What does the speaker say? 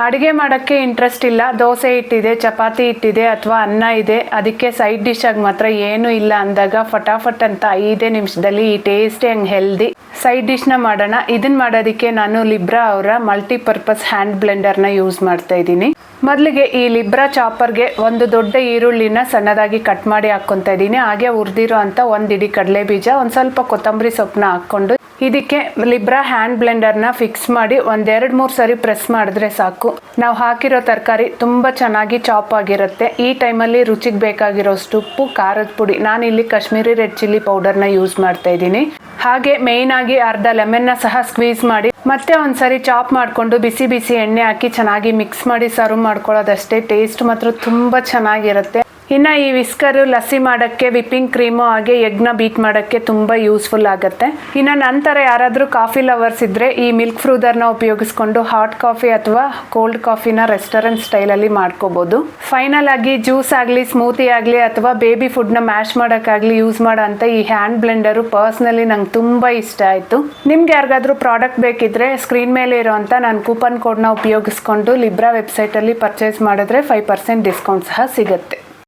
ಅಡುಗೆ ಮಾಡೋಕ್ಕೆ ಇಂಟ್ರೆಸ್ಟ್ ಇಲ್ಲ, ದೋಸೆ ಇಟ್ಟಿದೆ, ಚಪಾತಿ ಇಟ್ಟಿದೆ ಅಥವಾ ಅನ್ನ ಇದೆ, ಅದಕ್ಕೆ ಸೈಡ್ ಡಿಶ್ ಆಗಿ ಮಾತ್ರ ಏನೂ ಇಲ್ಲ ಅಂದಾಗ ಫಟಾಫಟ್ ಅಂತ 5 ನಿಮಿಷದಲ್ಲಿ ಈ ಟೇಸ್ಟಿ ಆ್ಯಂಡ್ ಹೆಲ್ದಿ ಸೈಡ್ ಡಿಶ್ನ ಮಾಡೋಣ. ಇದನ್ನು ಮಾಡೋದಕ್ಕೆ ನಾನು ಲಿಬ್ರಾ ಅವರ ಮಲ್ಟಿಪರ್ಪಸ್ ಹ್ಯಾಂಡ್ ಬ್ಲೆಂಡರ್ನ ಯೂಸ್ ಮಾಡ್ತಾ ಇದ್ದೀನಿ. ಮೊದಲಿಗೆ ಈ ಲಿಬ್ರಾ ಚಾಪರ್ಗೆ ಒಂದು ದೊಡ್ಡ ಈರುಳ್ಳಿನ ಸಣ್ಣದಾಗಿ ಕಟ್ ಮಾಡಿ ಹಾಕ್ಕೊತಾ ಇದ್ದೀನಿ. ಹಾಗೆ ಹುರಿದಿರೋ ಅಂತ 1 ಇಡಿ ಕಡಲೆ ಬೀಜ, ಒಂದು ಸ್ವಲ್ಪ ಕೊತ್ತಂಬರಿ ಸೊಪ್ಪನ್ನ ಹಾಕ್ಕೊಂಡು ಇದಕ್ಕೆ ಲಿಬ್ರಾ ಹ್ಯಾಂಡ್ ಬ್ಲೆಂಡರ್ನ ಫಿಕ್ಸ್ ಮಾಡಿ 1-2-3 ಸರಿ ಪ್ರೆಸ್ ಮಾಡಿದ್ರೆ ಸಾಕು. ನಾವು ಹಾಕಿರೋ ತರಕಾರಿ ತುಂಬ ಚೆನ್ನಾಗಿ ಚಾಪ್ ಆಗಿರುತ್ತೆ. ಈ ಟೈಮಲ್ಲಿ ರುಚಿಗೆ ಬೇಕಾಗಿರೋಷ್ಟು ಉಪ್ಪು, ಖಾರದ ಪುಡಿ, ನಾನಿಲ್ಲಿ ಕಾಶ್ಮೀರಿ ರೆಡ್ ಚಿಲ್ಲಿ ಪೌಡರ್ನ ಯೂಸ್ ಮಾಡ್ತಾ ಇದ್ದೀನಿ. ಹಾಗೆ ಮೇಯ್ನ್ ಆಗಿ ಅರ್ಧ ಲೆಮನ್ನ ಸಹ ಸ್ಕ್ವೀಸ್ ಮಾಡಿ ಮತ್ತೆ ಒಂದ್ಸರಿ ಚಾಪ್ ಮಾಡಿಕೊಂಡು ಬಿಸಿ ಬಿಸಿ ಎಣ್ಣೆ ಹಾಕಿ ಚೆನ್ನಾಗಿ ಮಿಕ್ಸ್ ಮಾಡಿ ಸರ್ವ್ ಮಾಡ್ಕೊಳ್ಳೋದಷ್ಟೇ. ಟೇಸ್ಟ್ ಮಾತ್ರ ತುಂಬ ಚೆನ್ನಾಗಿರುತ್ತೆ. ಇನ್ನು ಈ ವಿಸ್ಕರು ಲಸ್ಸಿ ಮಾಡೋಕ್ಕೆ, ವಿಪ್ಪಿಂಗ್ ಕ್ರೀಮು ಹಾಗೆ ಎಗ್ನ ಬೀಟ್ ಮಾಡೋಕ್ಕೆ ತುಂಬ ಯೂಸ್ಫುಲ್ ಆಗುತ್ತೆ. ಇನ್ನು ನಂತರ ಯಾರಾದರೂ ಕಾಫಿ ಲವರ್ಸ್ ಇದ್ದರೆ ಈ ಮಿಲ್ಕ್ ಫ್ರೂದರ್ನ ಉಪಯೋಗಿಸ್ಕೊಂಡು ಹಾಟ್ ಕಾಫಿ ಅಥವಾ ಕೋಲ್ಡ್ ಕಾಫಿನ ರೆಸ್ಟೋರೆಂಟ್ ಸ್ಟೈಲಲ್ಲಿ ಮಾಡ್ಕೋಬೋದು. ಫೈನಲ್ ಆಗಿ ಜ್ಯೂಸ್ ಆಗಲಿ, ಸ್ಮೂತಿ ಆಗಲಿ ಅಥವಾ ಬೇಬಿ ಫುಡ್ನ ಮ್ಯಾಶ್ ಮಾಡೋಕ್ಕಾಗಲಿ ಯೂಸ್ ಮಾಡೋ ಅಂಥ ಈ ಹ್ಯಾಂಡ್ ಬ್ಲೆಂಡರು ಪರ್ಸ್ನಲಿ ನಂಗೆ ತುಂಬ ಇಷ್ಟ ಆಯಿತು. ನಿಮ್ಗೆ ಯಾರಿಗಾದ್ರೂ ಪ್ರಾಡಕ್ಟ್ ಬೇಕಿದ್ರೆ ಸ್ಕ್ರೀನ್ ಮೇಲೆ ಇರೋವಂಥ ನಾನು ಕೂಪನ್ ಕೋಡ್ನ ಉಪಯೋಗಿಸ್ಕೊಂಡು ಲಿಬ್ರಾ ವೆಬ್ಸೈಟಲ್ಲಿ ಪರ್ಚೇಸ್ ಮಾಡಿದ್ರೆ 5% ಡಿಸ್ಕೌಂಟ್ ಸಹ ಸಿಗುತ್ತೆ.